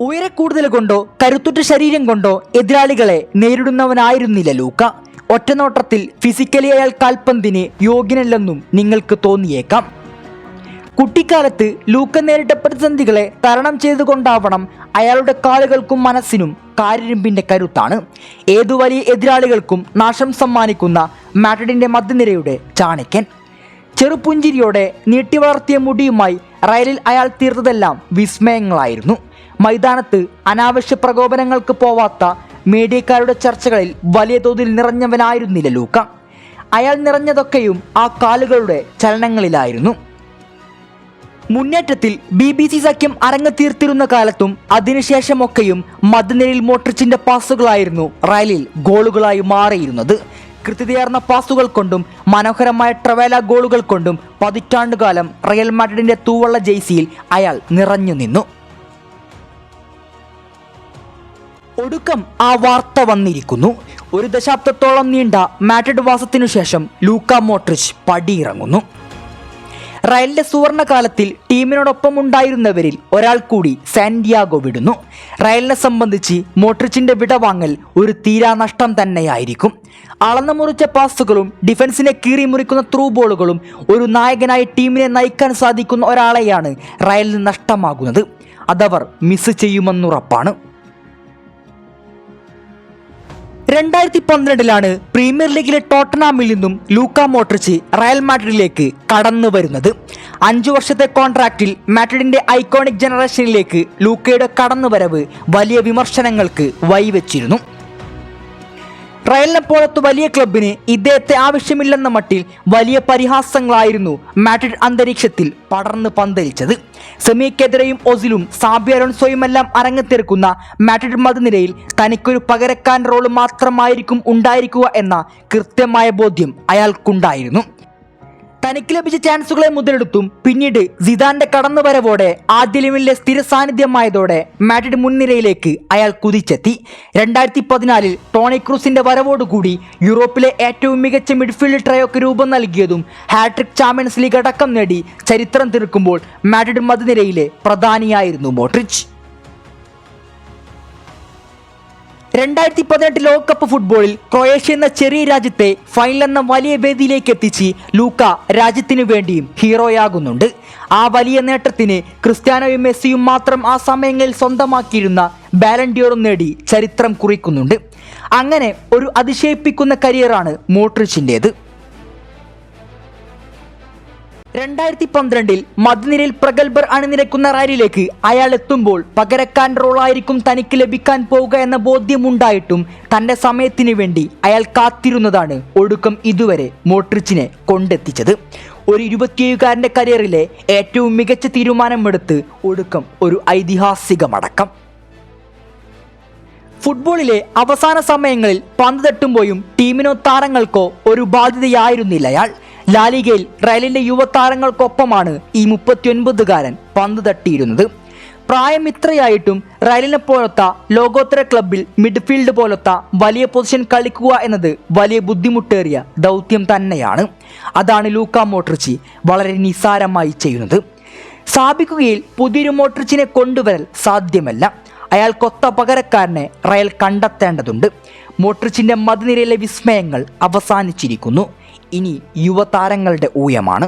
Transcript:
ഉയരക്കൂടുതൽ കൊണ്ടോ കരുത്തുറ്റ ശരീരം കൊണ്ടോ എതിരാളികളെ നേരിടുന്നവനായിരുന്നില്ല ലൂക്ക. ഒറ്റനോട്ടത്തിൽ ഫിസിക്കലി അയാൾ കാൽപന്തിന് യോഗ്യനല്ലെന്നും നിങ്ങൾക്ക് തോന്നിയേക്കാം. കുട്ടിക്കാലത്ത് ലൂക്ക നേരിട്ട പ്രതിസന്ധികളെ തരണം ചെയ്തുകൊണ്ടാവണം അയാളുടെ കാലുകൾക്കും മനസ്സിനും കാരിരുമ്പിന്റെ കരുത്താണ് ഏതു വലിയ എതിരാളികൾക്കും നാശം സമ്മാനിക്കുന്ന മാഡ്രിഡിന്റെ മധ്യനിരയുടെ ചാണക്യൻ. ചെറുപുഞ്ചിരിയോടെ നീട്ടിവളർത്തിയ മുടിയുമായി റയലിൽ അയാൾ തീർത്തതെല്ലാം വിസ്മയങ്ങളായിരുന്നു. മൈതാനത്ത് അനാവശ്യ പ്രകോപനങ്ങൾക്ക് പോവാത്ത മീഡിയക്കാരുടെ ചർച്ചകളിൽ വലിയ തോതിൽ നിറഞ്ഞവനായിരുന്നില്ല ലൂക്ക. അയാൾ നിറഞ്ഞതൊക്കെയും ആ കാലുകളുടെ ചലനങ്ങളിലായിരുന്നു. മുന്നേറ്റത്തിൽ BBC സഖ്യം അരങ്ങത്തീർത്തിരുന്ന കാലത്തും അതിനുശേഷമൊക്കെയും മധ്യനിരയിൽ മോഡ്രിച്ചിന്റെ പാസുകളായിരുന്നു റയലിൽ ഗോളുകളായി മാറിയിരുന്നത്. കൃത്യതയാർന്ന പാസുകൾ കൊണ്ടും മനോഹരമായ ട്രവേല ഗോളുകൾ കൊണ്ടും പതിറ്റാണ്ടുകാലം റയൽ മാഡ്രിഡിന്റെ തൂവള്ള ജേഴ്സിയിൽ അയാൾ നിറഞ്ഞു നിന്നു. ഒടുക്കം ആ വാർത്ത വന്നിരിക്കുന്നു. ഒരു ദശാബ്ദത്തോളം നീണ്ട മാഡ്രിഡ് വാസത്തിനു ശേഷം ലൂക്ക മോഡ്രിച്ച് പടിയിറങ്ങുന്നു. റയലിന്റെ സുവർണകാലത്തിൽ ടീമിനോടൊപ്പം ഉണ്ടായിരുന്നവരിൽ ഒരാൾ കൂടി സാന്റിയാഗോ വിടുന്നു. റയലിനെ സംബന്ധിച്ച് മോഡ്രിച്ചിന്റെ വിടവാങ്ങൽ ഒരു തീരാനഷ്ടം തന്നെയായിരിക്കും. അളന്നു മുറിച്ച പാസുകളും ഡിഫൻസിനെ കീറി മുറിക്കുന്ന ത്രൂ ബോളുകളും ഒരു നായകനായി ടീമിനെ നയിക്കാൻ സാധിക്കുന്ന ഒരാളെയാണ് റയലിന് നഷ്ടമാകുന്നത്. അതവർ മിസ് ചെയ്യുമെന്നുറപ്പാണ്. 2012 പ്രീമിയർ ലീഗിലെ ടോട്ടനാമിൽ നിന്നും ലൂക്ക മോഡ്രിച്ച് റയൽ മാഡ്രിഡിലേക്ക് കടന്നു വരുന്നത്. 5 വർഷത്തെ കോൺട്രാക്റ്റിൽ മാഡ്രിഡിന്റെ ഐക്കോണിക് ജനറേഷനിലേക്ക് ലൂക്കയുടെ കടന്നുവരവ് വലിയ വിമർശനങ്ങൾക്ക് വഴിവെച്ചിരുന്നു. റയലിനെ പോലത്തെ വലിയ ക്ലബിന് ഇദ്ദേഹത്തെ ആവശ്യമില്ലെന്ന മട്ടിൽ വലിയ പരിഹാസങ്ങളായിരുന്നു മാഡ്രിഡ് അന്തരീക്ഷത്തിൽ പടർന്ന് പന്തലിച്ചത്. സെമിക്കെതിരെയും ഒസിലും സാബി അലോൺസോയുമെല്ലാം അരങ്ങത്തിറക്കുന്ന മാഡ്രിഡ് മധ്യനിരയിൽ തനിക്കൊരു പകരക്കാരൻ റോള് മാത്രമായിരിക്കും ഉണ്ടായിരിക്കുക എന്ന കൃത്യമായ ബോധ്യം അയാൾക്കുണ്ടായിരുന്നു. തനിക്ക് ലഭിച്ച ചാൻസുകളെ മുതലെടുത്തും പിന്നീട് സിദാന്റെ കടന്നുവരവോടെ ആദ്യ ലെവലിലെ സ്ഥിര സാന്നിധ്യമായതോടെ മാഡ്രിഡ് മുൻനിരയിലേക്ക് അയാൾ കുതിച്ചെത്തി. 2014 ടോണി ക്രൂസിന്റെ വരവോടുകൂടി യൂറോപ്പിലെ ഏറ്റവും മികച്ച മിഡ്ഫീൽഡ് ട്രയോക്ക് രൂപം നൽകിയതും ഹാട്രിക് ചാമ്പ്യൻസ് ലീഗ് അടക്കം നേടി ചരിത്രം തീർക്കുമ്പോൾ മാഡ്രിഡ് മധ്യനിരയിലെ പ്രധാനിയായിരുന്നു മോഡ്രിച്ച്. 2018 ലോകകപ്പ് ഫുട്ബോളിൽ ക്രൊയേഷ്യ എന്ന ചെറിയ രാജ്യത്തെ ഫൈനൽ എന്ന വലിയ വേദിയിലേക്ക് എത്തിച്ച് ലൂക്ക രാജ്യത്തിനു വേണ്ടിയും ഹീറോയാകുന്നുണ്ട്. ആ വലിയ നേട്ടത്തിന് ക്രിസ്ത്യാനോയും മെസ്സിയും മാത്രം ആ സമയങ്ങളിൽ സ്വന്തമാക്കിയിരുന്ന ബാലൺ ഡിയോറും നേടി ചരിത്രം കുറിക്കുന്നുണ്ട്. അങ്ങനെ ഒരു അതിശയിപ്പിക്കുന്ന കരിയറാണ് മോഡ്രിച്ചിൻ്റേത്. 2012 മധ്യനിരയിൽ പ്രഗത്ഭർ അണിനിരക്കുന്ന റയലിലേക്ക് അയാൾ എത്തുമ്പോൾ പകരക്കാരൻ റോളായിരിക്കും തനിക്ക് ലഭിക്കാൻ പോവുക എന്ന ബോധ്യമുണ്ടായിട്ടും തൻ്റെ സമയത്തിന് വേണ്ടി അയാൾ കാത്തിരുന്നതാണ് ഒടുക്കം ഇതുവരെ മോഡ്രിച്ചിനെ കൊണ്ടെത്തിച്ചത്. ഒരു 27-കാരൻ്റെ കരിയറിലെ ഏറ്റവും മികച്ച തീരുമാനമെടുത്ത് ഒടുക്കം ഒരു ഐതിഹാസികമടക്കം. ഫുട്ബോളിലെ അവസാന സമയങ്ങളിൽ പന്ത് തട്ടുമ്പോഴും ടീമിനോ താരങ്ങൾക്കോ ഒരു ബാധ്യതയായിരുന്നില്ല അയാൾ. ലാലിഗയിൽ റയലിന്റെ യുവതാരങ്ങൾക്കൊപ്പമാണ് ഈ 39-കാരൻ പന്ത് തട്ടിയിരുന്നത്. പ്രായം ഇത്രയായിട്ടും റയലിനെ പോലത്തെ ലോകോത്തര ക്ലബിൽ മിഡ്ഫീൽഡ് പോലത്തെ വലിയ പൊസിഷൻ കളിക്കുക എന്നത് വലിയ ബുദ്ധിമുട്ടേറിയ ദൗത്യം തന്നെയാണ്. അതാണ് ലൂക്ക മോഡ്രിച്ച് വളരെ നിസ്സാരമായി ചെയ്യുന്നത്. സ്ഥാപിക്കുകയിൽ പുതിയൊരു മോഡ്രിച്ചിനെ കൊണ്ടുവരൽ സാധ്യമല്ല. അയാൾക്കൊത്ത പകരക്കാരനെ റയൽ കണ്ടെത്തേണ്ടതുണ്ട്. മോഡ്രിച്ചിന്റെ മധ്യനിരയിലെ വിസ്മയങ്ങൾ അവസാനിച്ചിരിക്കുന്നു. ഇനി യുവതാരങ്ങളുടെ ഊഴമാണ്.